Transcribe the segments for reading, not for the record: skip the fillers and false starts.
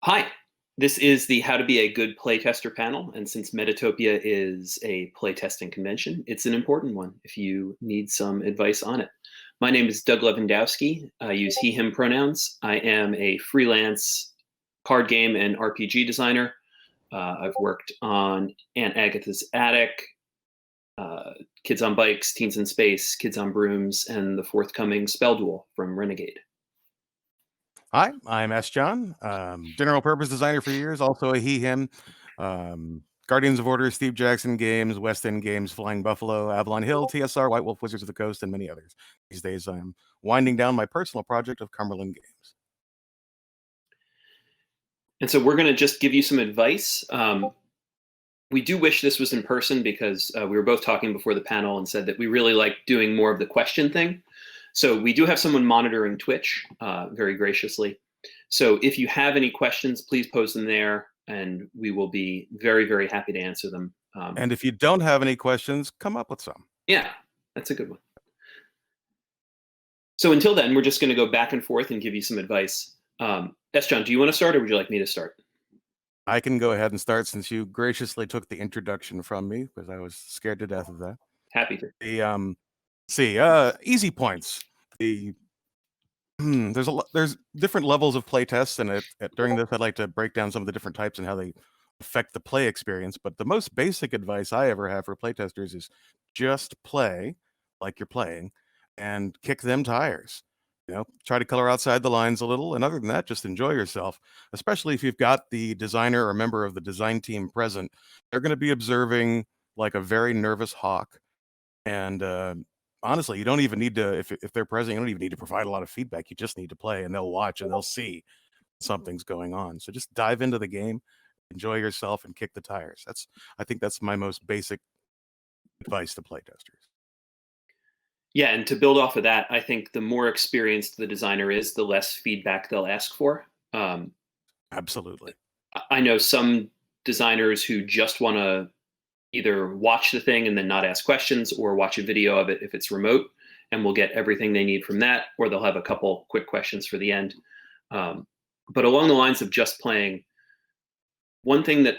Hi, this is the How to Be a Good Playtester panel, and since Metatopia is a playtesting convention, it's an important one if you need some advice on it. My name is Doug Levandowski. I use he, him pronouns. I am a freelance card game and RPG designer. I've worked on Aunt Agatha's Attic, Kids on Bikes, Teens in Space, Kids on Brooms, and the forthcoming Spell Duel from Renegade. Hi, I'm S. John, general purpose designer for years, also a he, him. Guardians of Order, Steve Jackson Games, West End Games, Flying Buffalo, Avalon Hill, TSR, White Wolf, Wizards of the Coast, and many others. These days, I'm winding down my personal project of Cumberland Games. And so we're going to just give you some advice. We do wish this was in person because we were both talking before the panel and said that we really like doing more of the question thing. So we do have someone monitoring Twitch very graciously. So if you have any questions, please post them there and we will be very, very happy to answer them. And if you don't have any questions, come up with some. Yeah, that's a good one. So until then, we're just going to go back and forth and give you some advice. S. John, do you want to start or would you like me to start? I can go ahead and start since you graciously took the introduction from me because I was scared to death of that. Happy to. Easy points. There's different levels of play tests, and during this, I'd like to break down some of the different types and how they affect the play experience. But the most basic advice I ever have for playtesters is just play like you're playing and kick them tires. Try to color outside the lines a little, and other than that, just enjoy yourself. Especially if you've got the designer or member of the design team present, they're going to be observing like a very nervous hawk. And honestly, you don't even need to, if they're present, you don't even need to provide a lot of feedback. You just need to play, and they'll watch and they'll see something's going on. So just dive into the game, enjoy yourself, and kick the tires. I think that's my most basic advice to playtesters. Yeah, and to build off of that, I think the more experienced the designer is, the less feedback they'll ask for. Absolutely. I know some designers who just want to either watch the thing and then not ask questions or watch a video of it if it's remote and will get everything they need from that, or they'll have a couple quick questions for the end. But along the lines of just playing, one thing that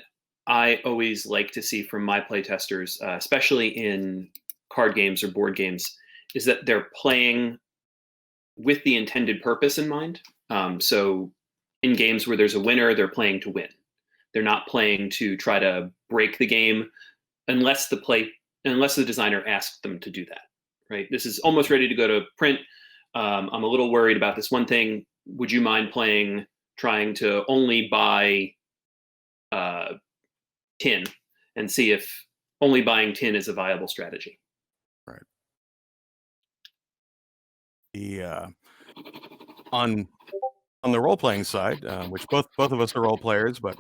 I always like to see from my playtesters, especially in card games or board games, is that they're playing with the intended purpose in mind. So in games where there's a winner, they're playing to win. They're not playing to try to break the game unless the designer asks them to do that, right? This is almost ready to go to print. I'm a little worried about this one thing. Would you mind trying to only buy tin and see if only buying tin is a viable strategy? Right. On the role-playing side, which both of us are role players, but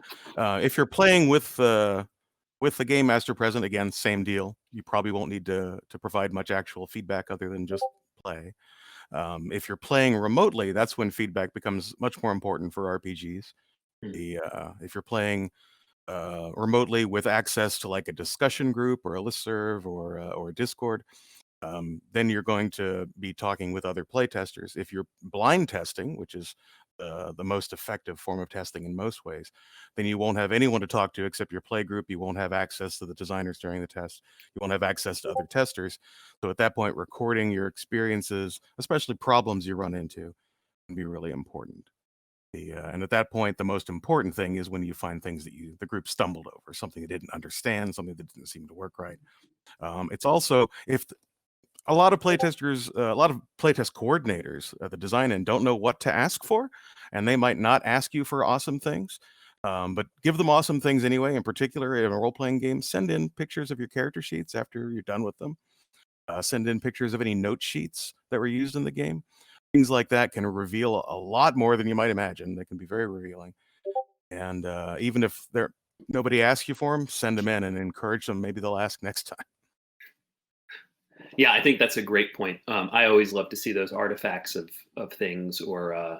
if you're playing with the game master present, again, same deal. You probably won't need to provide much actual feedback other than just play. If you're playing remotely, that's when feedback becomes much more important for RPGs. If you're playing remotely with access to like a discussion group or a listserv or a Discord, then you're going to be talking with other playtesters. If you're blind testing, which is the most effective form of testing in most ways, then you won't have anyone to talk to except your play group. You won't have access to the designers during the test. You won't have access to other testers. So at that point, recording your experiences, especially problems you run into, can be really important. And at that point, the most important thing is when you find things that the group stumbled over, something they didn't understand, something that didn't seem to work right. It's also, if a lot of playtesters, a lot of playtest coordinators at the design end don't know what to ask for, and they might not ask you for awesome things, but give them awesome things anyway. In particular, in a role-playing game, send in pictures of your character sheets after you're done with them. Send in pictures of any note sheets that were used in the game. Things like that can reveal a lot more than you might imagine. They can be very revealing. And even if nobody asks you for them, send them in and encourage them. Maybe they'll ask next time. Yeah, I think that's a great point. I always love to see those artifacts of things, or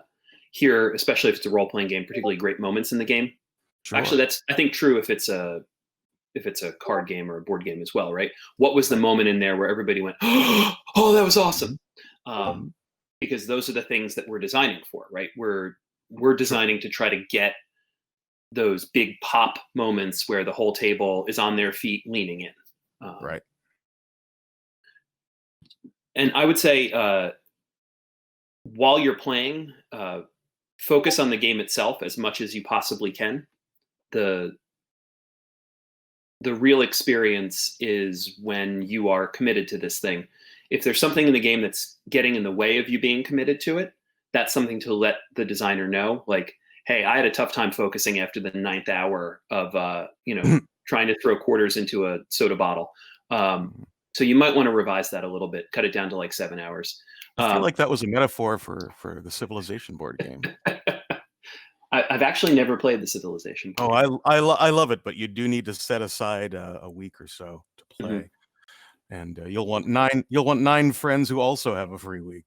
hear, especially if it's a role playing game, particularly great moments in the game. Sure. Actually, that's, I think, true if it's a card game or a board game as well, right? What was the moment in there where everybody went, "Oh, that was awesome"? Because those are the things that we're designing for, right? We're designing to try to get those big pop moments where the whole table is on their feet leaning in. Right. And I would say while you're playing, focus on the game itself as much as you possibly can. The real experience is when you are committed to this thing. If there's something in the game that's getting in the way of you being committed to it, that's something to let the designer know. Like, hey, I had a tough time focusing after the 9th hour of trying to throw quarters into a soda bottle. So you might want to revise that a little bit, cut it down to like 7 hours. I feel like that was a metaphor for the Civilization board game. I've actually never played the Civilization board game. I love it, but you do need to set aside a week or so to play, and you'll want 9 friends who also have a free week.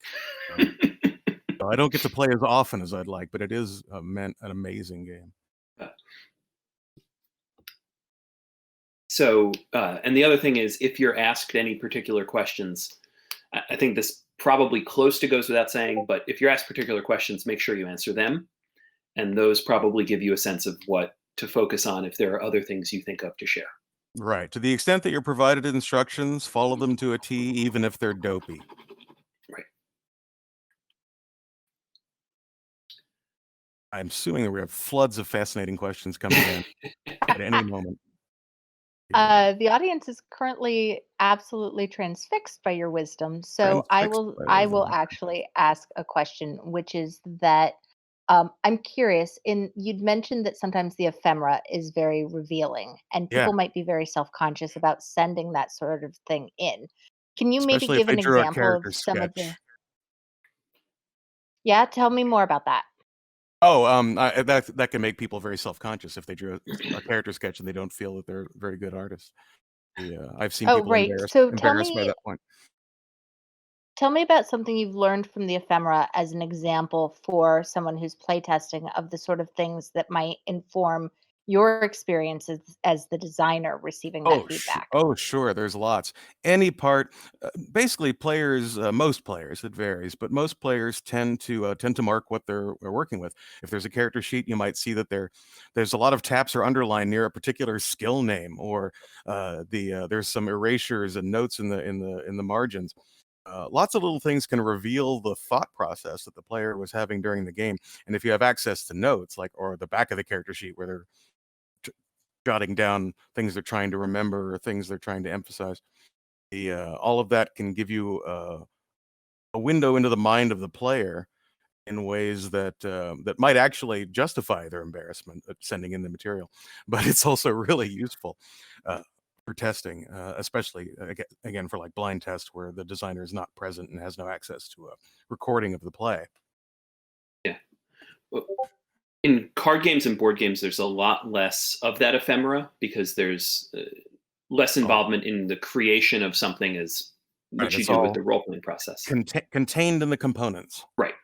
So I don't get to play as often as I'd like, but it is an amazing game. So, and the other thing is, if you're asked any particular questions, I think this probably close to goes without saying, but if you're asked particular questions, make sure you answer them. And those probably give you a sense of what to focus on if there are other things you think of to share. Right. To the extent that you're provided instructions, follow them to a T, even if they're dopey. Right. I'm assuming that we have floods of fascinating questions coming in at any moment. The audience is currently absolutely transfixed by your wisdom. So I will actually ask a question, which is that I'm curious. You'd mentioned that sometimes the ephemera is very revealing, and people might be very self-conscious about sending that sort of thing in. Can you maybe give an example of some of the? Yeah, tell me more about that. Oh, that can make people very self-conscious if they drew a character sketch and they don't feel that they're very good artists. Yeah, I've seen people embarrassed by that point. Tell me about something you've learned from the ephemera as an example for someone who's playtesting of the sort of things that might inform your experiences as the designer receiving that feedback. Sure. There's lots. Any part, basically players, most players, it varies, but most players tend to mark what they're working with. If there's a character sheet, you might see that there's a lot of taps or underline near a particular skill name, or there's some erasures and notes in the margins. Lots of little things can reveal the thought process that the player was having during the game. And if you have access to notes, or the back of the character sheet where they're jotting down things they're trying to remember or things they're trying to emphasize, all of that can give you a window into the mind of the player in ways that might actually justify their embarrassment at sending in the material. But it's also really useful for testing, especially again for like blind test where the designer is not present and has no access to a recording of the play. Yeah. Well, in card games and board games, there's a lot less of that ephemera because there's less involvement in the creation of something as which you do with the role-playing process. Contained in the components. Right.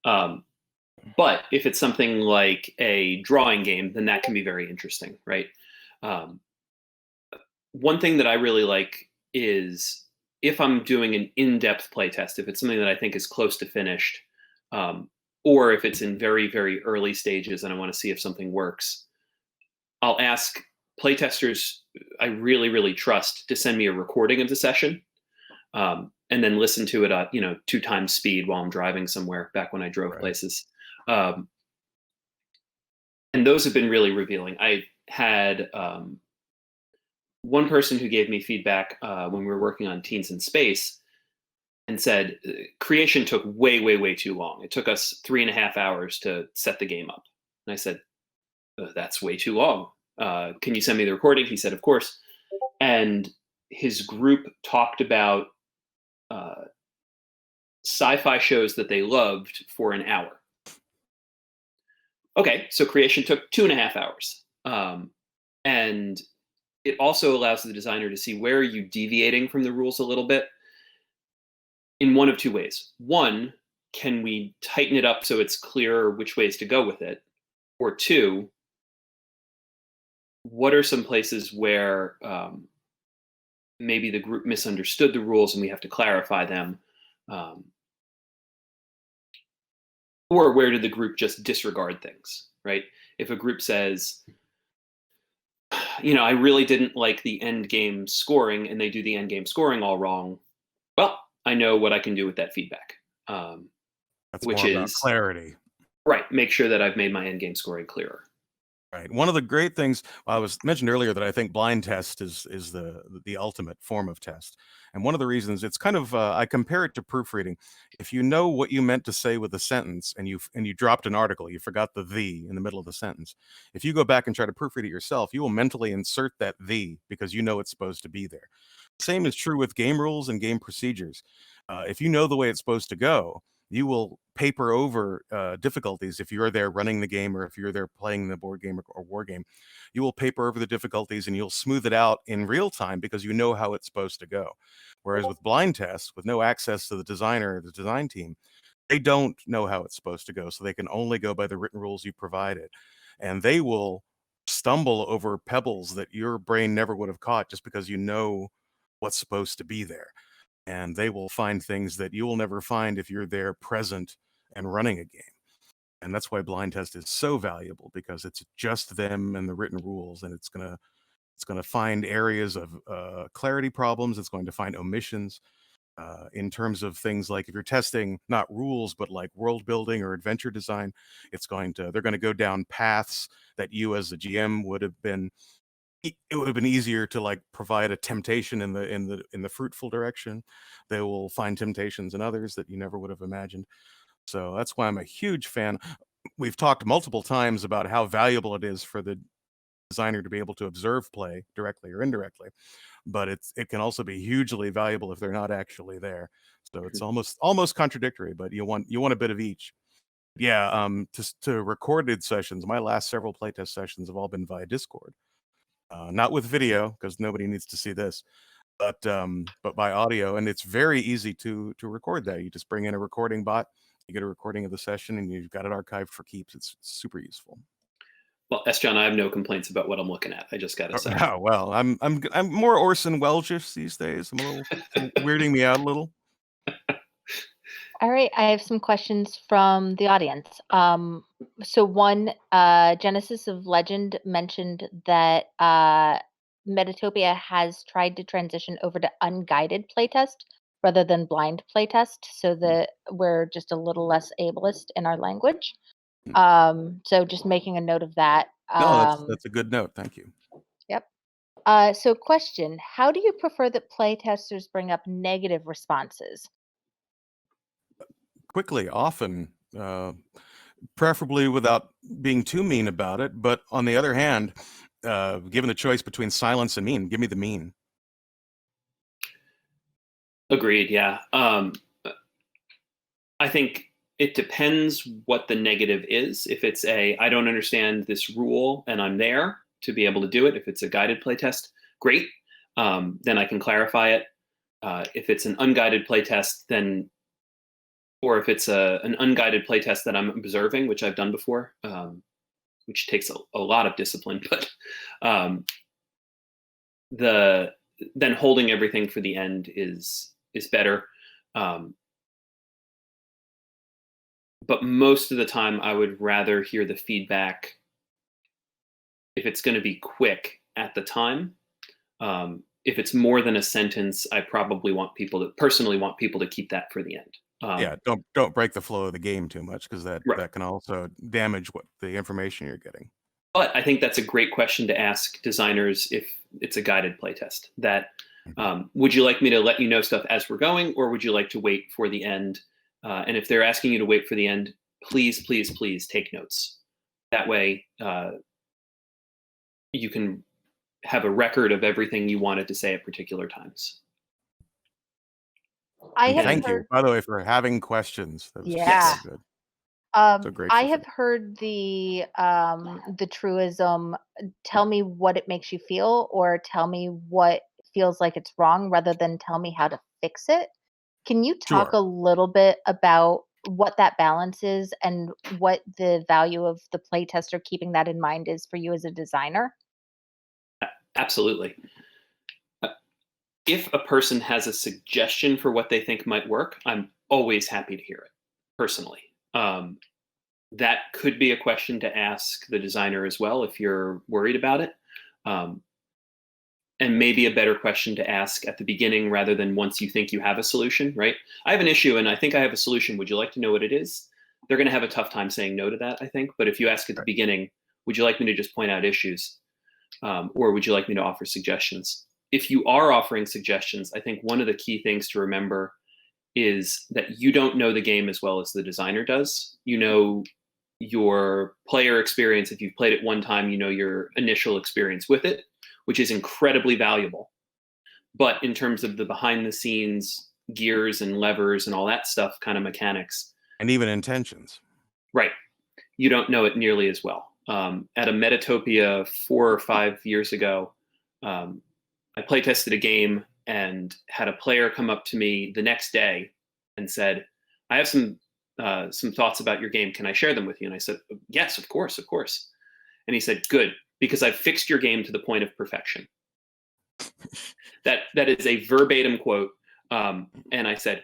But if it's something like a drawing game, then that can be very interesting, right? One thing that I really like is if I'm doing an in-depth playtest, if it's something that I think is close to finished, or if it's in very, very early stages and I want to see if something works, I'll ask playtesters I really, really trust to send me a recording of the session, and then listen to it at 2 times speed while I'm driving somewhere back when I drove places. And those have been really revealing. I had one person who gave me feedback when we were working on Teens in Space and said creation took way, way, way too long. It took us 3.5 hours to set the game up. And I said, that's way too long. Can you send me the recording? He said, of course. And his group talked about sci-fi shows that they loved for an hour. Okay, so creation took 2.5 hours. And it also allows the designer to see where are you deviating from the rules a little bit in one of 2 ways. One, can we tighten it up so it's clearer which ways to go with it? Or 2, what are some places where maybe the group misunderstood the rules and we have to clarify them? Or where did the group just disregard things, right? if a group says, I really didn't like the end game scoring, and they do the end game scoring all wrong, well, I know what I can do with that feedback. That's which more about is clarity. Right. Make sure that I've made my end game scoring clearer. Right. One of the great things I was mentioned earlier that I think blind test is the ultimate form of test. And one of the reasons it's kind of I compare it to proofreading. If you know what you meant to say with a sentence and you dropped an article, you forgot the in the middle of the sentence. If you go back and try to proofread it yourself, you will mentally insert that because you know it's supposed to be there. Same is true with game rules and game procedures. If you know the way it's supposed to go, you will paper over difficulties if you're there running the game or if you're there playing the board game or war game. You will paper over the difficulties and you'll smooth it out in real time because you know how it's supposed to go. Whereas with blind tests, with no access to the designer or the design team, they don't know how it's supposed to go. So they can only go by the written rules you provided. And they will stumble over pebbles that your brain never would have caught just because you know what's supposed to be there. And they will find things that you will never find if you're there present and running a game. And that's why blind test is so valuable, because it's just them and the written rules, and it's gonna find areas of clarity problems. It's going to find omissions in terms of things like if you're testing not rules but like world building or adventure design. They're going to go down paths that you as a GM would have been. It would have been easier to like provide a temptation in the fruitful direction. They will find temptations in others that you never would have imagined. So that's why I'm a huge fan. We've talked multiple times about how valuable it is for the designer to be able to observe play directly or indirectly, but it can also be hugely valuable if they're not actually there. So it's almost contradictory, but you want a bit of each. Yeah, to recorded sessions, my last several playtest sessions have all been via Discord. Not with video because nobody needs to see this, but by audio, and it's very easy to record that. You just bring in a recording bot, you get a recording of the session, and you've got it archived for keeps. It's super useful. Well, S. John, I have no complaints about what I'm looking at. I just got to say. Oh well, I'm more Orson Welles-ish these days. I'm a little weirding me out a little. All right, I have some questions from the audience. So one, Genesis of Legend mentioned that Metatopia has tried to transition over to unguided playtest rather than blind playtest, so that we're just a little less ableist in our language. So just making a note of that. No, that's a good note. Thank you. Yep. So question, how do you prefer that playtesters bring up negative responses? Quickly, often, preferably without being too mean about it. But on the other hand, given the choice between silence and mean, give me the mean. Agreed. Yeah. I think it depends what the negative is. If it's I don't understand this rule and I'm there to be able to do it. If it's a guided playtest, great. Then I can clarify it. If it's an unguided playtest, then, or if it's an unguided playtest that I'm observing, which I've done before, which takes a lot of discipline, but then holding everything for the end is better. But most of the time, I would rather hear the feedback if it's going to be quick at the time. If it's more than a sentence, I probably personally want people to keep that for the end. Yeah, don't break the flow of the game too much, because that can also damage what the information you're getting. But I think that's a great question to ask designers if it's a guided playtest. That would you like me to let you know stuff as we're going, or would you like to wait for the end? And if they're asking you to wait for the end, please, please, please take notes. That way, you can have a record of everything you wanted to say at particular times. Thank you, by the way, for having questions. That was Yeah. so good. I have heard the truism, tell me what it makes you feel, or tell me what feels like it's wrong, rather than tell me how to fix it. Can you talk a little bit about what that balance is and what the value of the playtester keeping that in mind is for you as a designer? Absolutely. If a person has a suggestion for what they think might work, I'm always happy to hear it, personally. that could be a question to ask the designer as well if you're worried about it. And maybe a better question to ask at the beginning rather than once you think you have a solution, right? I have an issue and I think I have a solution. Would you like to know what it is? They're going to have a tough time saying no to that, I think. But if you ask at the beginning, would you like me to just point out issues? Or would you like me to offer suggestions? If you are offering suggestions, I think one of the key things to remember is that you don't know the game as well as the designer does. You know your player experience. If you've played it one time, you know your initial experience with it, which is incredibly valuable. But in terms of the behind the scenes gears and levers and all that stuff, kind of mechanics. And even intentions. Right. You don't know it nearly as well. At a Metatopia 4 or 5 years ago, I play tested a game and had a player come up to me the next day and said, I have some thoughts about your game. Can I share them with you? And I said, yes, of course, of course. And he said, good, because I've fixed your game to the point of perfection. That is a verbatim quote. And I said,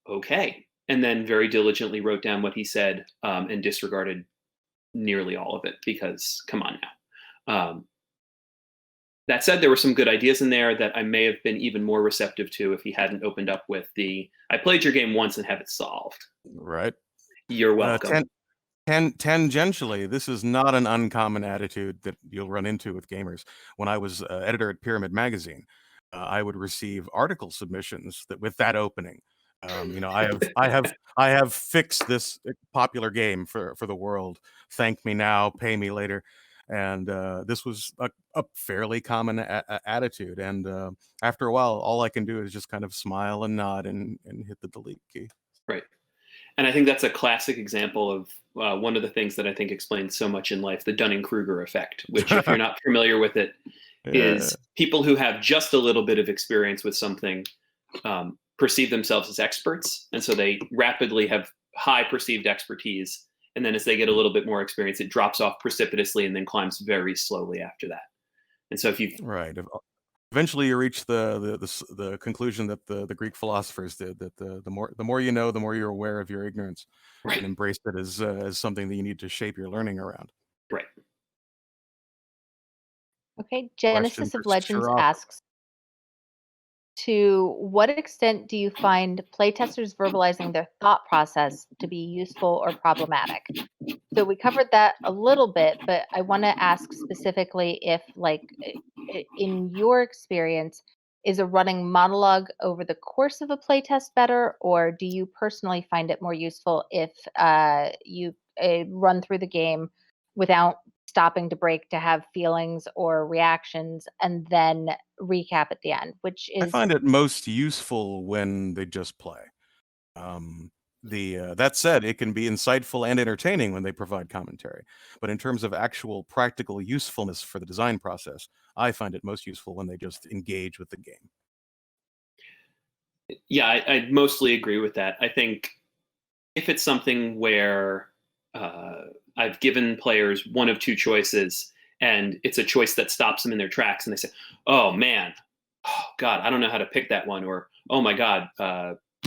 okay. And then very diligently wrote down what he said and disregarded nearly all of it because come on now. That said, there were some good ideas in there that I may have been even more receptive to if he hadn't opened up with the, I played your game once and have it solved. Right. You're welcome. Tangentially, this is not an uncommon attitude that you'll run into with gamers. When I was editor at Pyramid Magazine, I would receive article submissions that with that opening. I have fixed this popular game for the world. Thank me now, pay me later. And this was a fairly common attitude. And after a while, all I can do is just kind of smile and nod and hit the delete key. Right. And I think that's a classic example of one of the things that I think explains so much in life, the Dunning-Kruger effect, which if you're not familiar with it, is people who have just a little bit of experience with something perceive themselves as experts. And so they rapidly have high perceived expertise. And then as they get a little bit more experience, it drops off precipitously and then climbs very slowly after that. And so if you eventually you reach the conclusion that the Greek philosophers did, that the more you know, the more you're aware of your ignorance, and embrace it as something that you need to shape your learning around. Right. Okay, Genesis of Legends asks, to what extent do you find playtesters verbalizing their thought process to be useful or problematic? So we covered that a little bit, but I want to ask specifically if, like, in your experience, is a running monologue over the course of a playtest better, or do you personally find it more useful if you run through the game without stopping to break to have feelings or reactions and then recap at the end, which is... I find it most useful when they just play. That said, it can be insightful and entertaining when they provide commentary. But in terms of actual practical usefulness for the design process, I find it most useful when they just engage with the game. Yeah, I mostly agree with that. I think if it's something where I've given players one of two choices and it's a choice that stops them in their tracks and they say, oh man, oh God, I don't know how to pick that one. Or, oh my God,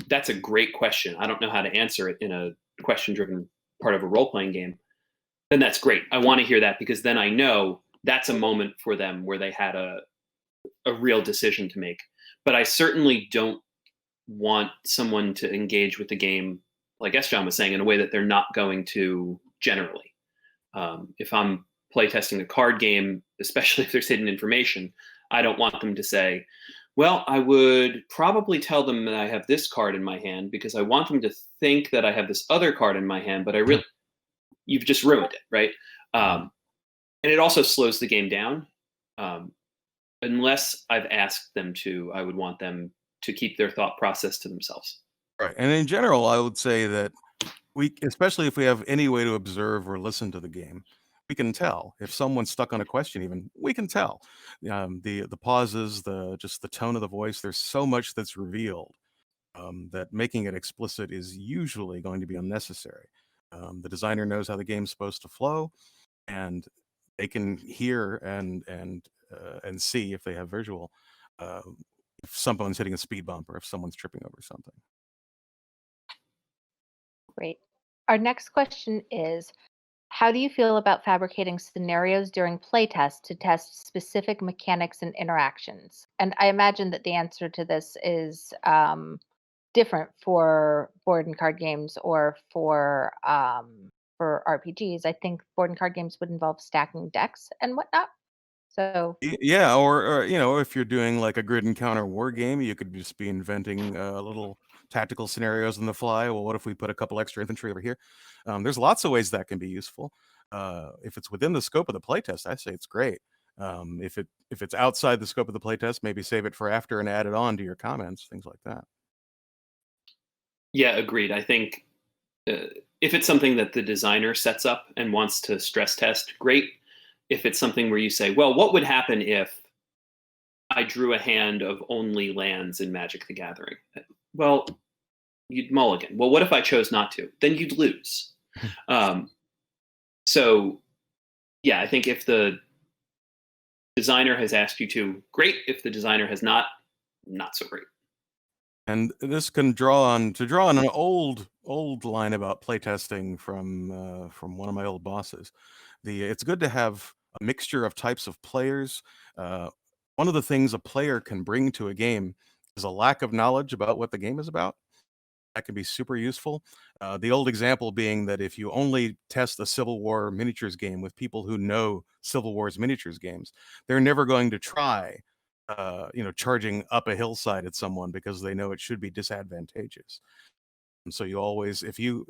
that's a great question. I don't know how to answer it in a question-driven part of a role-playing game. Then that's great. I want to hear that because then I know that's a moment for them where they had a real decision to make. But I certainly don't want someone to engage with the game, like S. John was saying, in a way that they're not going to generally. If I'm playtesting a card game, especially if there's hidden information, I don't want them to say, well, I would probably tell them that I have this card in my hand because I want them to think that I have this other card in my hand, but you've just ruined it, right? And it also slows the game down. Unless I've asked them to, I would want them to keep their thought process to themselves. Right. And in general, I would say that especially if we have any way to observe or listen to the game, we can tell if someone's stuck on a question. Even we can tell the pauses, just the tone of the voice. There's so much that's revealed that making it explicit is usually going to be unnecessary. The designer knows how the game's supposed to flow, and they can hear and see if they have visual if someone's hitting a speed bump or if someone's tripping over something. Great. Our next question is, how do you feel about fabricating scenarios during playtest to test specific mechanics and interactions? And I imagine that the answer to this is different for board and card games or for RPGs. I think board and card games would involve stacking decks and whatnot. So Yeah, or if you're doing like a grid encounter war game, you could just be inventing little tactical scenarios on the fly. Well, what if we put a couple extra infantry over here? There's lots of ways that can be useful. If it's within the scope of the playtest, I say it's great. If it's outside the scope of the playtest, maybe save it for after and add it on to your comments, things like that. Yeah, agreed. I think if it's something that the designer sets up and wants to stress test, great. If it's something where you say, well, what would happen if I drew a hand of only lands in Magic the Gathering? Well, you'd mulligan. Well, what if I chose not to? Then you'd lose. So, yeah, I think if the designer has asked you to, great. If the designer has not so great. And this can draw on an old line about playtesting from one of my old bosses. It's good to have a mixture of types of players. One of the things a player can bring to a game is a lack of knowledge about what the game is about. That can be super useful. The old example being that if you only test a Civil War miniatures game with people who know Civil War's miniatures games, they're never going to try charging up a hillside at someone because they know it should be disadvantageous. And so you always, if you're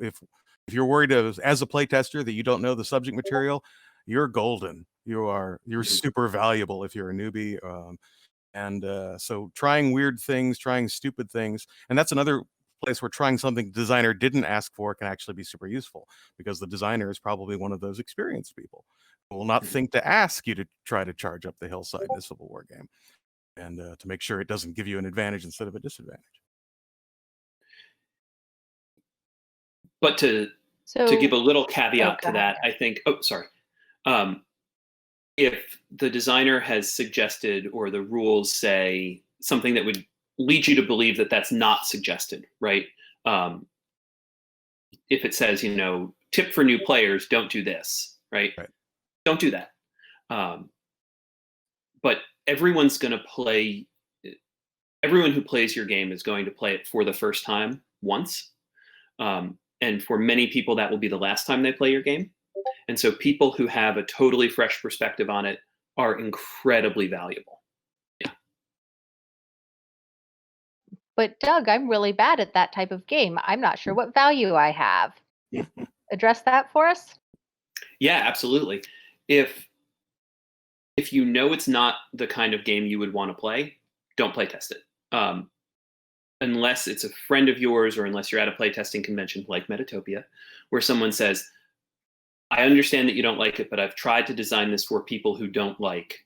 worried as a playtester that you don't know the subject material, you're golden. You're super valuable if you're a newbie. So trying weird things, trying stupid things, and that's another place where trying something the designer didn't ask for can actually be super useful, because the designer is probably one of those experienced people who will not think to ask you to try to charge up the hillside in a Civil War game, and to make sure it doesn't give you an advantage instead of a disadvantage. But to give a little caveat to that, I think, if the designer has suggested or the rules say something that would lead you to believe that that's not suggested, right? If it says, tip for new players, don't do this, right? Don't do that. But everyone who plays your game is going to play it for the first time once. And for many people, that will be the last time they play your game. And so people who have a totally fresh perspective on it are incredibly valuable. Yeah. But Doug, I'm really bad at that type of game. I'm not sure what value I have. Address that for us? Yeah, absolutely. If you know it's not the kind of game you would want to play, don't play test it. Unless it's a friend of yours or unless you're at a playtesting convention like Metatopia, where someone says, I understand that you don't like it, but I've tried to design this for people who don't like.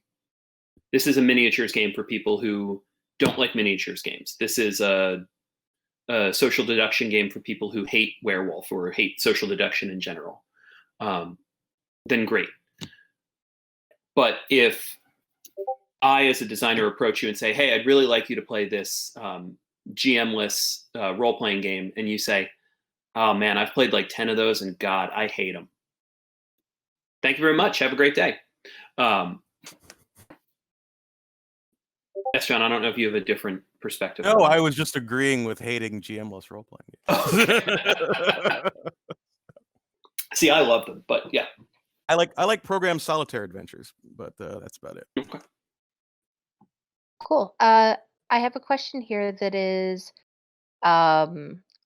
This is a miniatures game for people who don't like miniatures games. This is a social deduction game for people who hate werewolf or hate social deduction in general. Then great. But if I, as a designer, approach you and say, hey, I'd really like you to play this GM-less role-playing game, and you say, oh man, I've played like 10 of those, and God, I hate them. Thank you very much. Have a great day. Yes, John, I don't know if you have a different perspective. No, I was just agreeing with hating GM-less role-playing games. See, I love them, but yeah. I like program solitaire adventures, but that's about it. Okay. Cool. I have a question here that is,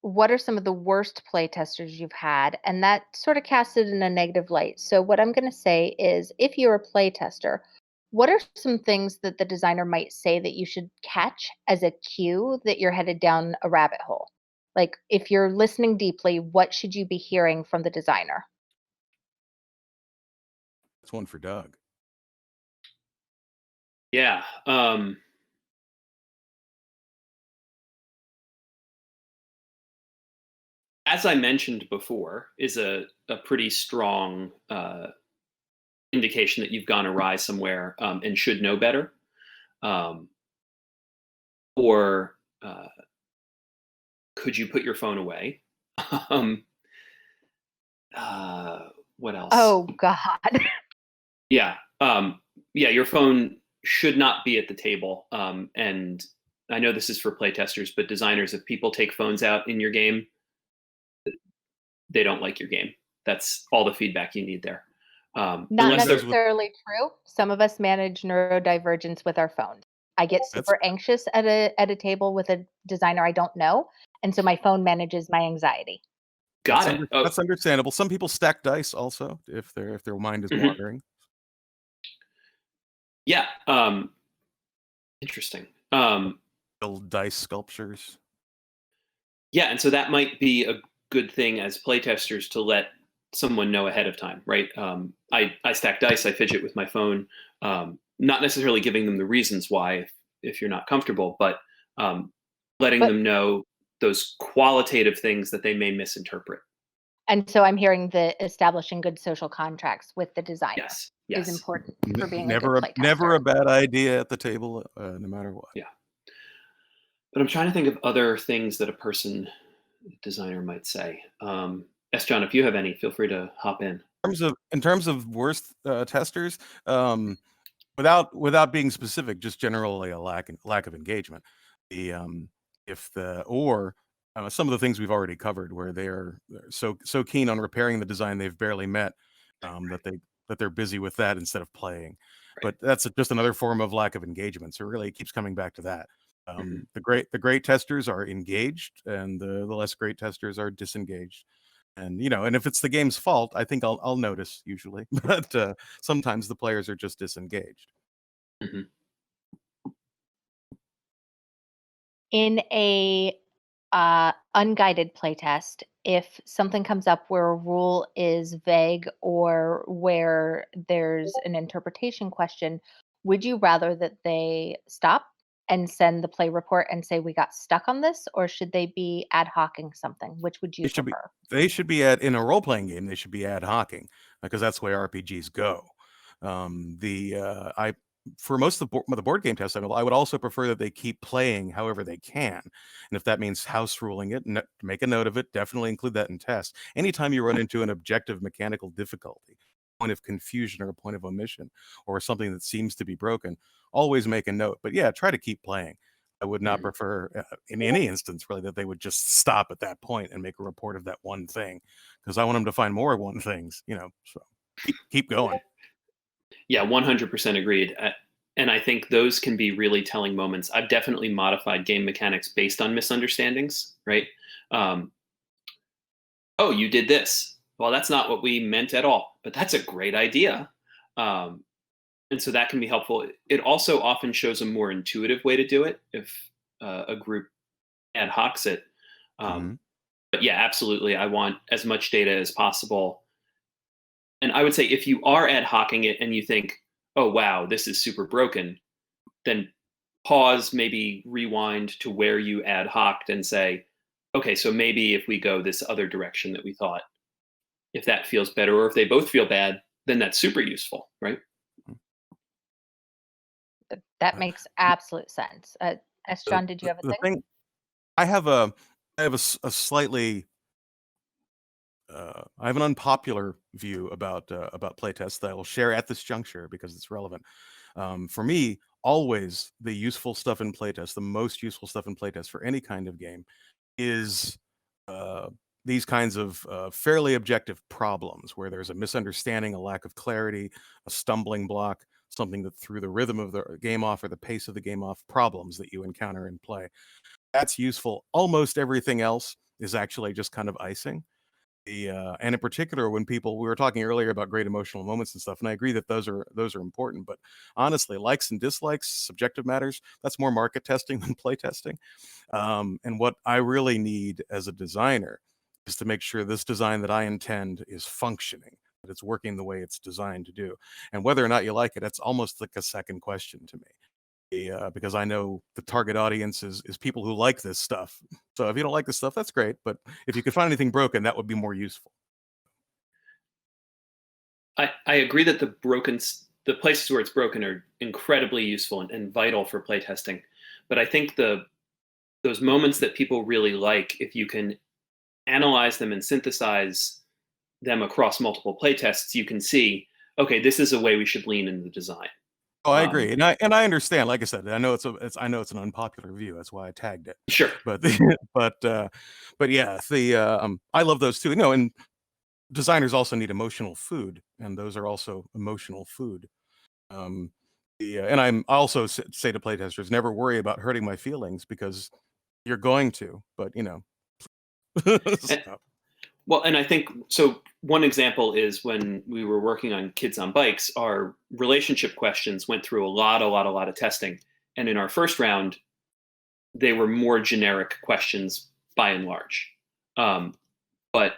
what are some of the worst playtesters you've had? And that sort of casts it in a negative light. So what I'm going to say is, if you're a playtester, what are some things that the designer might say that you should catch as a cue that you're headed down a rabbit hole? Like, if you're listening deeply, what should you be hearing from the designer? That's one for Doug. Yeah. As I mentioned before, is a pretty strong indication that you've gone awry somewhere and should know better. Or could you put your phone away? what else? Oh God. Yeah. Yeah, your phone should not be at the table. And I know this is for playtesters, but designers, if people take phones out in your game, they don't like your game. That's all the feedback you need there. Not Unless necessarily true. Some of us manage neurodivergence with our phones. I get super anxious at a table with a designer I don't know, and so my phone manages my anxiety. That's understandable. Some people stack dice also if their mind is wandering. Yeah. Interesting. Build dice sculptures. Yeah, and so that might be a good thing as playtesters to let someone know ahead of time, right? I stack dice, I fidget with my phone, not necessarily giving them the reasons why if you're not comfortable, but letting them know those qualitative things that they may misinterpret. And so I'm hearing the establishing good social contracts with the designer yes. is important for being never a good playtester. Never a bad idea at the table, no matter what. Yeah. But I'm trying to think of other things that a designer might say. John, if you have any, feel free to hop in. In terms of worst testers, without being specific, just generally a lack of engagement. Some of the things we've already covered, where they're so keen on repairing the design they've barely met, that they're busy with that instead of playing. Right. But that's just another form of lack of engagement. So really, it keeps coming back to that. The great testers are engaged, and the less great testers are disengaged. And and if it's the game's fault, I think I'll notice usually, but sometimes the players are just disengaged. Mm-hmm. In a unguided playtest, if something comes up where a rule is vague or where there's an interpretation question, would you rather that they stop and send the play report and say we got stuck on this, or should they be ad hocing something? Which would you prefer? They should be in a role-playing game. They should be ad hocing, because that's the way RPGs go. For most of the board game tests, I would also prefer that they keep playing however they can. And if that means house ruling it, make a note of it. Definitely include that in tests. Anytime you run into an objective mechanical difficulty, point of confusion or a point of omission, or something that seems to be broken, always make a note. But yeah, try to keep playing. I would not prefer, in any instance, really, that they would just stop at that point and make a report of that one thing, because I want them to find more one things, so keep going. Yeah, 100% agreed. And I think those can be really telling moments. I've definitely modified game mechanics based on misunderstandings, right? Oh, you did this. Well, that's not what we meant at all, but that's a great idea. And so that can be helpful. It also often shows a more intuitive way to do it if a group ad hocs it. But yeah, absolutely. I want as much data as possible. And I would say if you are ad hocing it and you think, oh, wow, this is super broken, then pause, maybe rewind to where you ad hoced and say, okay, so maybe if we go this other direction that we thought, if that feels better, or if they both feel bad, then that's super useful, right? That makes absolute sense. John, did you have a thing? I have a slightly I have an unpopular view about playtests that I will share at this juncture because it's relevant. For me, always the useful stuff in playtests, the most useful stuff in playtests for any kind of game, is these kinds of fairly objective problems where there's a misunderstanding, a lack of clarity, a stumbling block, something that threw the rhythm of the game off or the pace of the game off, problems that you encounter in play. That's useful. Almost everything else is actually just kind of icing. And in particular, when we were talking earlier about great emotional moments and stuff, and I agree that those are important, but honestly, likes and dislikes, subjective matters, that's more market testing than play testing. And what I really need as a designer is to make sure this design that I intend is functioning, that it's working the way it's designed to do. And whether or not you like it, that's almost like a second question to me. Because I know the target audience is people who like this stuff. So if you don't like this stuff, that's great. But if you could find anything broken, that would be more useful. I agree that the places where it's broken are incredibly useful and vital for playtesting. But I think those moments that people really like, if you can analyze them and synthesize them across multiple playtests, you can see, okay, this is a way we should lean in the design. Oh, I agree, and I understand. Like I said, I know it's an unpopular view. That's why I tagged it. Sure, but yeah, I love those too. And designers also need emotional food, and those are also emotional food. And I also say to playtesters, never worry about hurting my feelings, because you're going to. But so. Well, and I think so. One example is when we were working on Kids on Bikes, our relationship questions went through a lot of testing. And in our first round, they were more generic questions by and large. But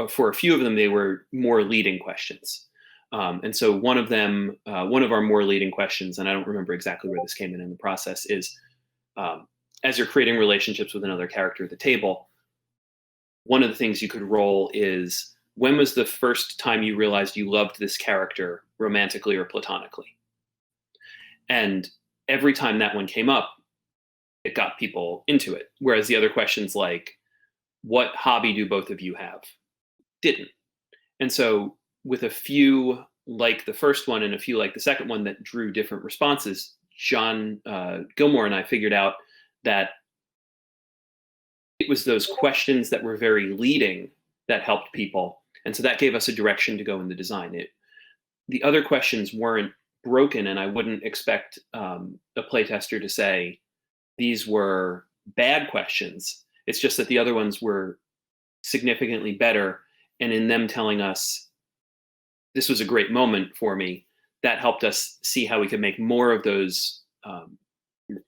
for a few of them, they were more leading questions. And so one of our more leading questions, and I don't remember exactly where this came in the process, is as you're creating relationships with another character at the table, one of the things you could roll is, when was the first time you realized you loved this character romantically or platonically? And every time that one came up, it got people into it. Whereas the other questions, like, what hobby do both of you have, didn't. And so with a few like the first one and a few like the second one that drew different responses, John Gilmore and I figured out that it was those questions that were very leading that helped people. And so that gave us a direction to go in the design. The other questions weren't broken, and I wouldn't expect a playtester to say these were bad questions. It's just that the other ones were significantly better. And in them telling us, this was a great moment for me, that helped us see how we could make more of those,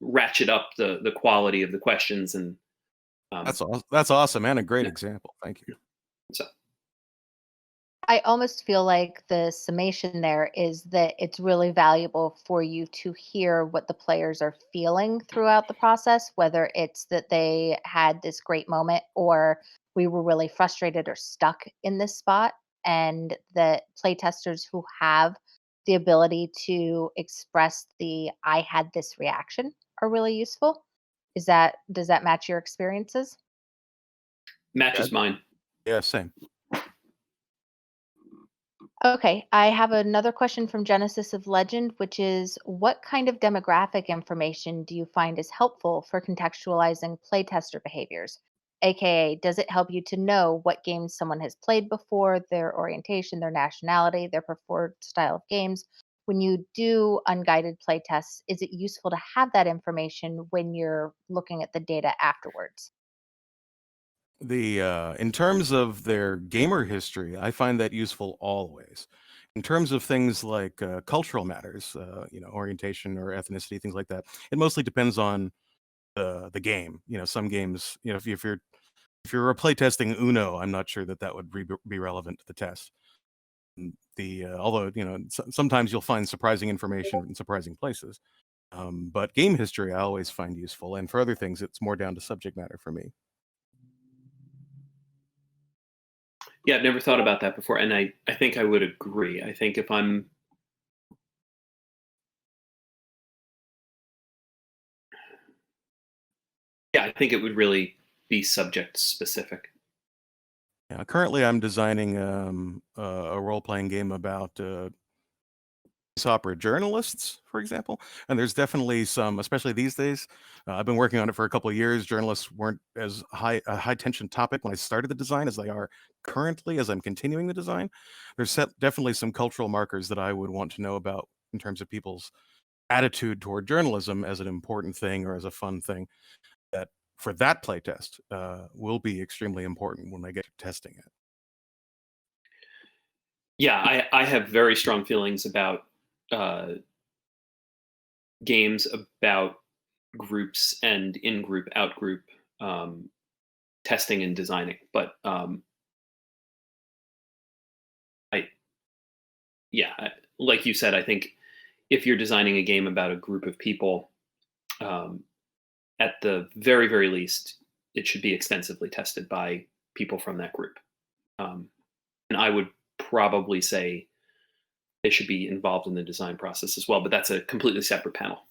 ratchet up the quality of the questions. And that's awesome, and a great example. Thank you. So I almost feel like the summation there is that it's really valuable for you to hear what the players are feeling throughout the process, whether it's that they had this great moment, or we were really frustrated or stuck in this spot, and that playtesters who have the ability to express the "I had this reaction" are really useful. Does that match your experiences? matches mine. Yeah, same. Okay, I have another question from Genesis of Legend, which is, what kind of demographic information do you find is helpful for contextualizing playtester behaviors? AKA, does it help you to know what games someone has played before, their orientation, their nationality, their preferred style of games? When you do unguided playtests, is it useful to have that information when you're looking at the data afterwards? In terms of their gamer history, I find that useful always. In terms of things like cultural matters, orientation or ethnicity, things like that, it mostly depends on the game. Some games, if you're playtesting Uno, I'm not sure that would be relevant to the test. Although sometimes you'll find surprising information in surprising places. But game history I always find useful, and for other things, it's more down to subject matter for me. Yeah, I've never thought about that before, and I think I would agree. I think if I'm I think it would really be subject specific. Yeah, currently I'm designing a role-playing game about opera journalists, for example, and there's definitely some, especially these days. I've been working on it for a couple of years. Journalists weren't as a high tension topic when I started the design as they are currently as I'm continuing the design. There's definitely some cultural markers that I would want to know about in terms of people's attitude toward journalism as an important thing or as a fun thing, that for that playtest will be extremely important when I get to testing it. Yeah, I have very strong feelings about games about groups and in-group, out-group testing and designing. But like you said, I think if you're designing a game about a group of people, at the very, very least, it should be extensively tested by people from that group. And I would probably say they should be involved in the design process as well, but that's a completely separate panel.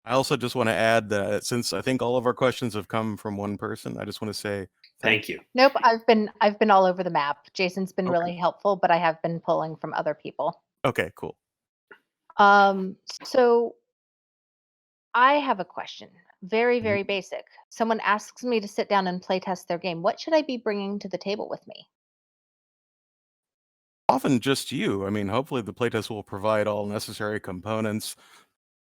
I also just want to add that since I think all of our questions have come from one person, I just want to say thank you. Nope, I've been all over the map. Jason's been Okay. really helpful, but I have been pulling from other people. Okay, cool. So I have a question. Very, very basic. Someone asks me to sit down and play test their game. What should I be bringing to the table with me? Often just you. I mean, hopefully the playtest will provide all necessary components,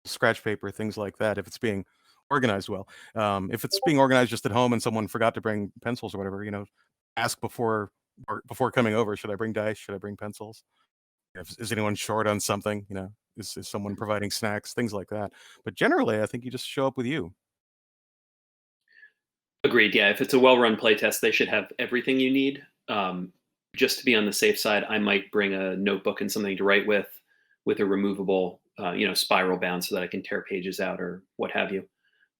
scratch paper, things like that, if it's being organized well. If it's being organized just at home and someone forgot to bring pencils or whatever, ask before coming over, should I bring dice? Should I bring pencils? Is anyone short on something? Is someone providing snacks? Things like that. But generally, I think you just show up with you. Agreed. Yeah, if it's a well-run playtest, they should have everything you need. Just to be on the safe side, I might bring a notebook and something to write with a removable, spiral bound, so that I can tear pages out or what have you.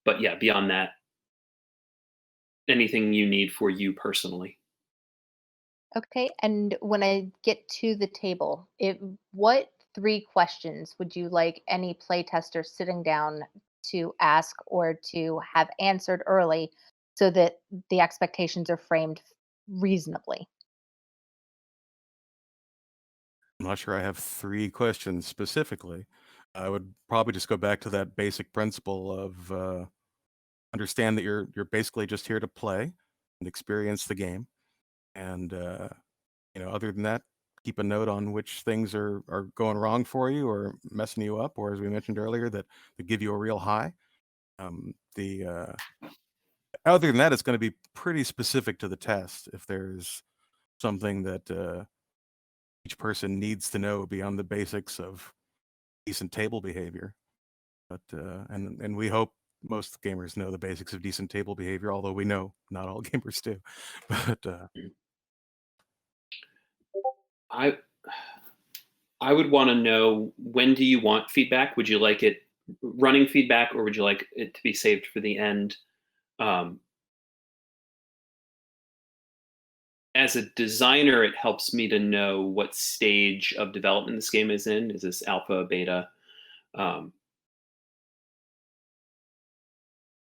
But yeah, beyond that, anything you need for you personally. Okay, and when I get to the table, what 3 questions would you like any playtester sitting down to ask or to have answered early so that the expectations are framed reasonably? I'm not sure I have 3 questions specifically. I would probably just go back to that basic principle of understand that you're basically just here to play and experience the game. And other than that, keep a note on which things are going wrong for you or messing you up, or as we mentioned earlier, that give you a real high. The Other than that, it's going to be pretty specific to the test. If there's something that each person needs to know beyond the basics of decent table behavior. But and we hope most gamers know the basics of decent table behavior, although we know not all gamers do. But I I would want to know, when do you want feedback? Would you like it running feedback, or would you like it to be saved for the end? Um, as a designer, it helps me to know what stage of development this game is in. Is this alpha, beta? Um,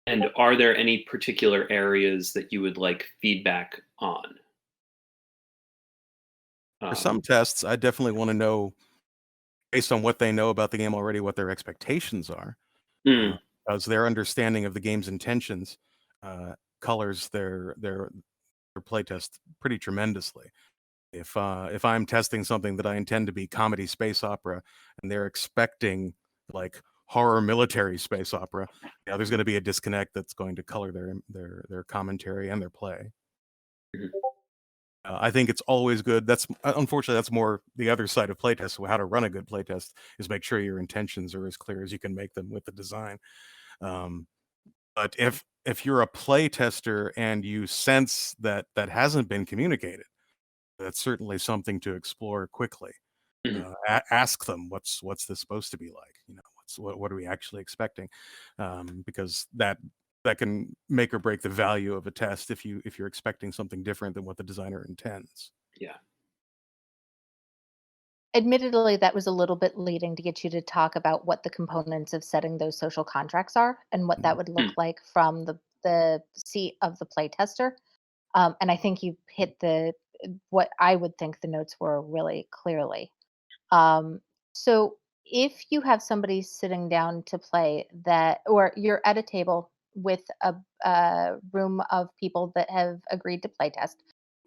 and are there any particular areas that you would like feedback on? for some tests, I definitely want to know, based on what they know about the game already, what their expectations are. Because their understanding of the game's intentions colors their playtest pretty tremendously. If I'm testing something that I intend to be comedy space opera, and they're expecting like horror military space opera, there's going to be a disconnect that's going to color their commentary and their play. I think it's always good. That's unfortunately that's more the other side of playtest. So how to run a good playtest is make sure your intentions are as clear as you can make them with the design. But if you're a playtester and you sense that hasn't been communicated, that's certainly something to explore quickly. Ask them, what's this supposed to be like? What are we actually expecting? Because that can make or break the value of a test if you're expecting something different than what the designer intends. Yeah. Admittedly, that was a little bit leading to get you to talk about what the components of setting those social contracts are and what that would look like from the seat of the playtester. And I think you hit what I would think the notes were really clearly. So if you have somebody sitting down to play that, or you're at a table with a room of people that have agreed to playtest,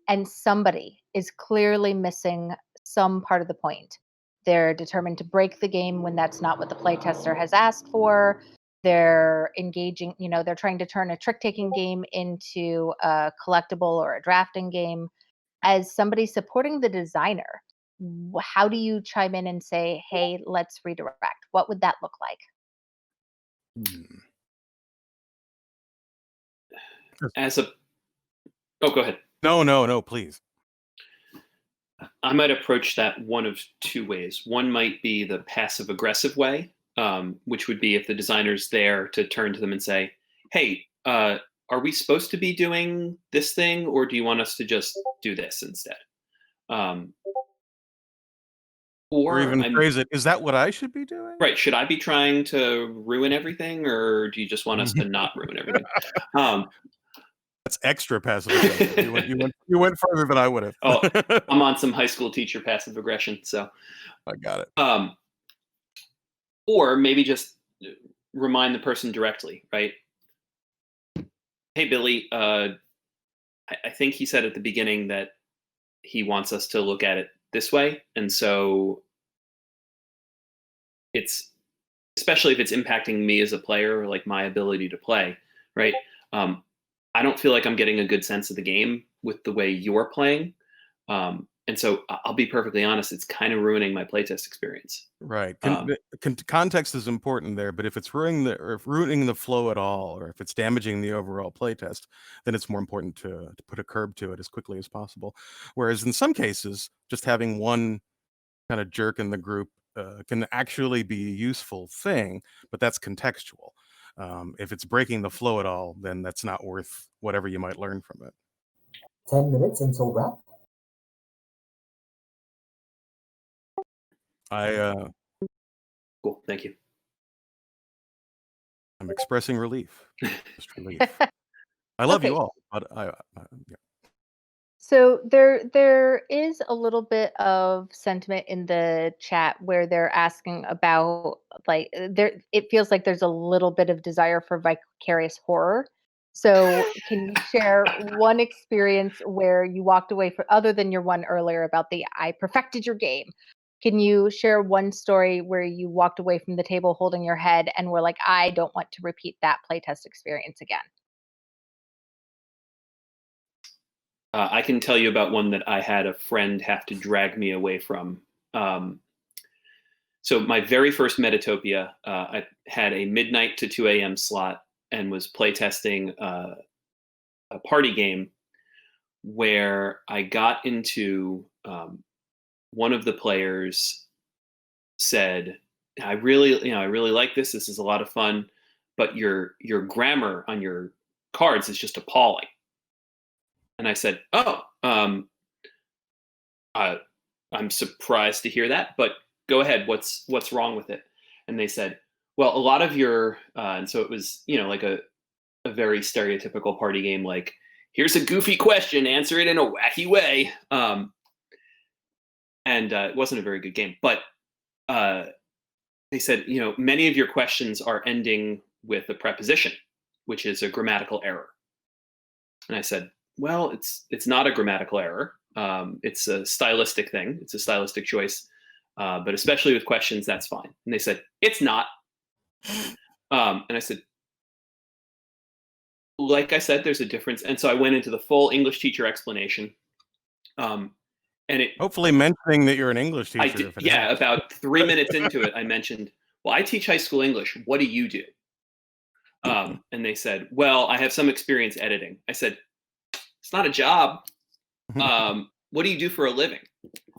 and somebody is clearly missing some part of the point. They're determined to break the game when that's not what the playtester has asked for. They're engaging, they're trying to turn a trick taking game into a collectible or a drafting game. As somebody supporting the designer, how do you chime in and say, hey, let's redirect? What would that look like? Go ahead. No, please. I might approach that one of 2 ways. One might be the passive aggressive way, which would be if the designer's there to turn to them and say, hey, are we supposed to be doing this thing, or do you want us to just do this instead? Or even phrase it, is that what I should be doing? Right. Should I be trying to ruin everything, or do you just want us to not ruin everything? That's extra passive aggressive. You went further than I would have. Oh, I'm on some high school teacher passive aggression, so I got it. Or maybe just remind the person directly, right? Hey, Billy, I think he said at the beginning that he wants us to look at it this way, and so it's, especially if it's impacting me as a player, or like my ability to play, right? I don't feel like I'm getting a good sense of the game with the way you're playing. And so I'll be perfectly honest, it's kind of ruining my playtest experience. Right. Context is important there, but if it's ruining the flow at all, or if it's damaging the overall playtest, then it's more important to put a curb to it as quickly as possible. Whereas in some cases, just having one kind of jerk in the group can actually be a useful thing, but that's contextual. If it's breaking the flow at all, then that's not worth whatever you might learn from it. 10 minutes until wrap. Cool, thank you. I'm expressing relief. Just relief. I love you all, but yeah. So there is a little bit of sentiment in the chat where they're asking about, like, it feels like there's a little bit of desire for vicarious horror. So can you share one experience where you walked away from, other than your one earlier about the I perfected your game? Can you share one story where you walked away from the table holding your head and were like, I don't want to repeat that playtest experience again? I can tell you about one that I had a friend have to drag me away from. So my very first Metatopia, I had a midnight to 2 a.m. slot and was playtesting a party game where I got into, one of the players said, I really like this. This is a lot of fun, but your grammar on your cards is just appalling. And I said, oh, I'm surprised to hear that, but go ahead. What's wrong with it? And they said, well, a lot of your, and so it was, like a very stereotypical party game, like, here's a goofy question, answer it in a wacky way. And it wasn't a very good game, but they said, many of your questions are ending with a preposition, which is a grammatical error. And I said, well, it's not a grammatical error. It's a stylistic thing. It's a stylistic choice. But especially with questions, that's fine. And they said, it's not. And I said, like I said, there's a difference. And so I went into the full English teacher explanation. And it, hopefully mentioning that you're an English teacher. I did, yeah, about 3 minutes into it, I mentioned, well, I teach high school English. What do you do? And they said, well, I have some experience editing. I said, it's not a job. What do you do for a living?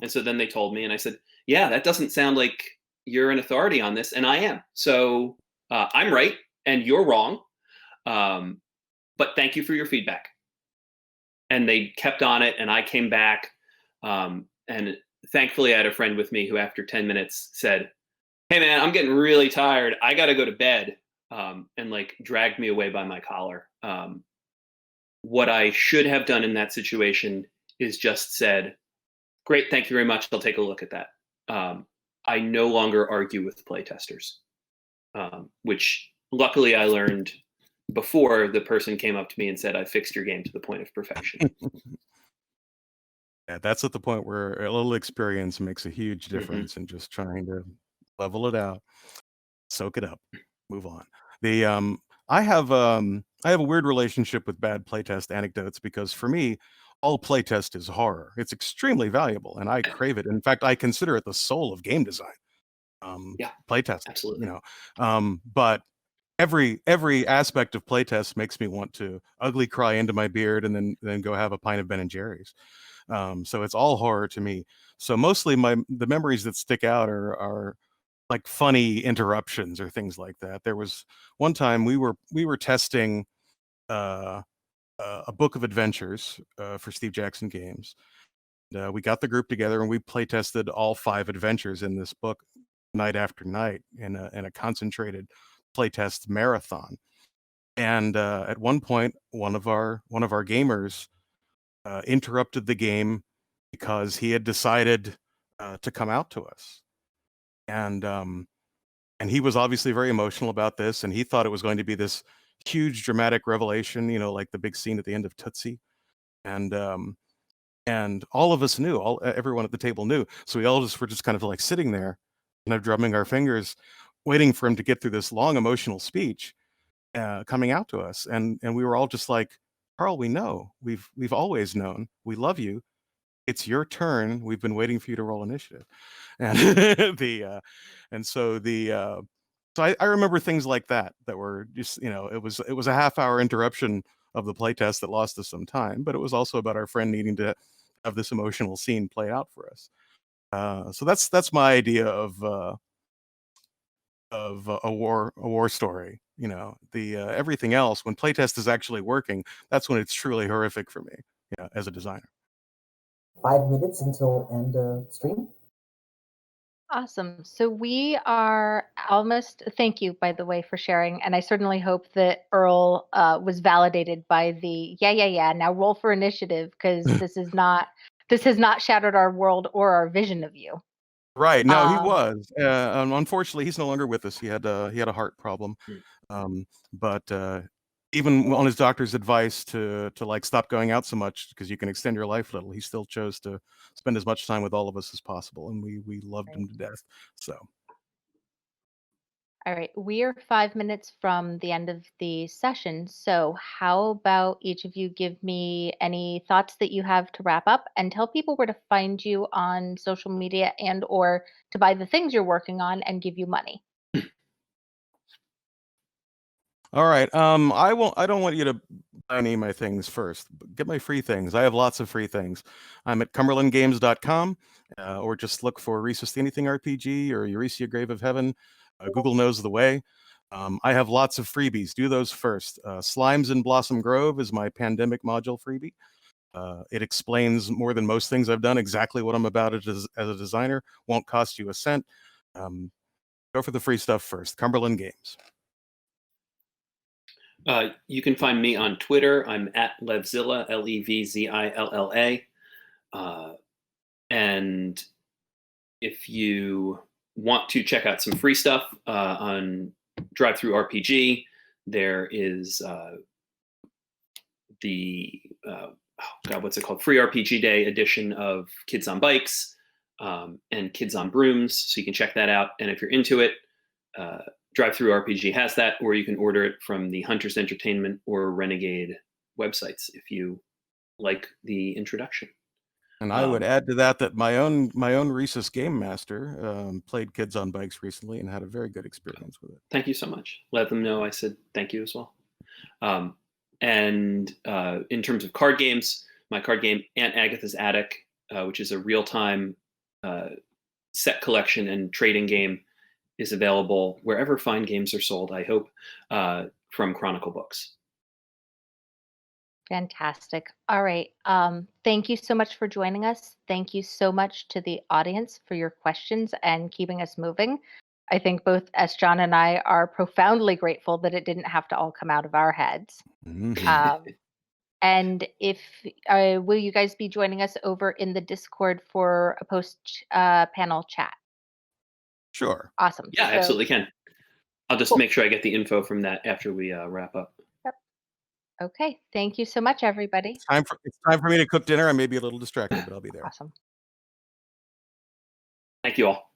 And so then they told me, and I said, yeah, that doesn't sound like you're an authority on this. And I am. So I'm right and you're wrong. But thank you for your feedback. And they kept on it, and I came back. And thankfully, I had a friend with me who, after 10 minutes, said, hey, man, I'm getting really tired. I got to go to bed. And like dragged me away by my collar. What I should have done in that situation is just said, great, thank you very much. I'll take a look at that. I no longer argue with playtesters, which luckily I learned before the person came up to me and said, I fixed your game to the point of perfection. Yeah, that's at the point where a little experience makes a huge difference in just trying to level it out, soak it up, move on. I have a weird relationship with bad playtest anecdotes, because for me, all playtest is horror. It's extremely valuable, and I crave it. In fact, I consider it the soul of game design. Yeah, playtest, absolutely. But every aspect of playtest makes me want to ugly cry into my beard and then go have a pint of Ben and Jerry's. So it's all horror to me. So mostly the memories that stick out are like funny interruptions or things like that. There was one time we were testing a book of adventures for Steve Jackson Games, We got the group together and we play tested all 5 adventures in this book night after night in a concentrated playtest marathon. And at one point, one of our gamers interrupted the game because he had decided to come out to us, and he was obviously very emotional about this, and he thought it was going to be this huge dramatic revelation, like the big scene at the end of Tootsie, and all of us knew, everyone at the table knew, so we all were just kind of like sitting there, kind of drumming our fingers, waiting for him to get through this long emotional speech, coming out to us, and we were all just like, Carl, we know, we've always known, we love you, it's your turn, we've been waiting for you to roll initiative. And so I remember things like that were just, it was a half-hour interruption of the playtest that lost us some time, but it was also about our friend needing to have this emotional scene play out for us. So that's my idea of a war story. Everything else, when playtest is actually working, that's when it's truly horrific for me, as a designer. 5 minutes until end of stream. Awesome. So we are almost, thank you, by the way, for sharing. And I certainly hope that Earl was validated by the, yeah, now roll for initiative, because this has not shattered our world or our vision of you. Right. No, he was. Unfortunately, he's no longer with us. He had a heart problem. But even on his doctor's advice to like stop going out so much because you can extend your life a little, he still chose to spend as much time with all of us as possible, and we loved him to death. So. All right, we are 5 minutes from the end of the session. So how about each of you give me any thoughts that you have to wrap up, and tell people where to find you on social media and or to buy the things you're working on and give you money. All right. I don't want you to buy any of my things first. Get my free things. I have lots of free things. I'm at cumberlandgames.com, or just look for Resist Anything RPG or Euresia Grave of Heaven. Google knows the way. I have lots of freebies. Do those first. Slimes in Blossom Grove is my pandemic module freebie. It explains more than most things I've done exactly what I'm about as a designer. Won't cost you a cent. Go for the free stuff first. Cumberland Games. You can find me on Twitter. I'm at Levzilla, Levzilla. And if you want to check out some free stuff on Drive-Thru RPG, there is what's it called? Free RPG Day edition of Kids on Bikes and Kids on Brooms. So you can check that out. And if you're into it, Drive-Thru RPG has that, or you can order it from the Hunters Entertainment or Renegade websites if you like the introduction. And I would add to that my own Reese's Game Master played Kids on Bikes recently and had a very good experience with it. Thank you so much. Let them know I said thank you as well. And in terms of card games, my card game Aunt Agatha's Attic, which is a real-time set collection and trading game, is available wherever fine games are sold, I hope, from Chronicle Books. Fantastic. All right. Thank you so much for joining us. Thank you so much to the audience for your questions and keeping us moving. I think both S. John and I are profoundly grateful that it didn't have to all come out of our heads. Mm-hmm. And if will you guys be joining us over in the Discord for a post panel chat? Sure. Awesome. Yeah, absolutely can. I'll just make sure I get the info from that after we wrap up. Yep. Okay. Thank you so much, everybody. It's time for me to cook dinner. I may be a little distracted, but I'll be there. Awesome. Thank you all.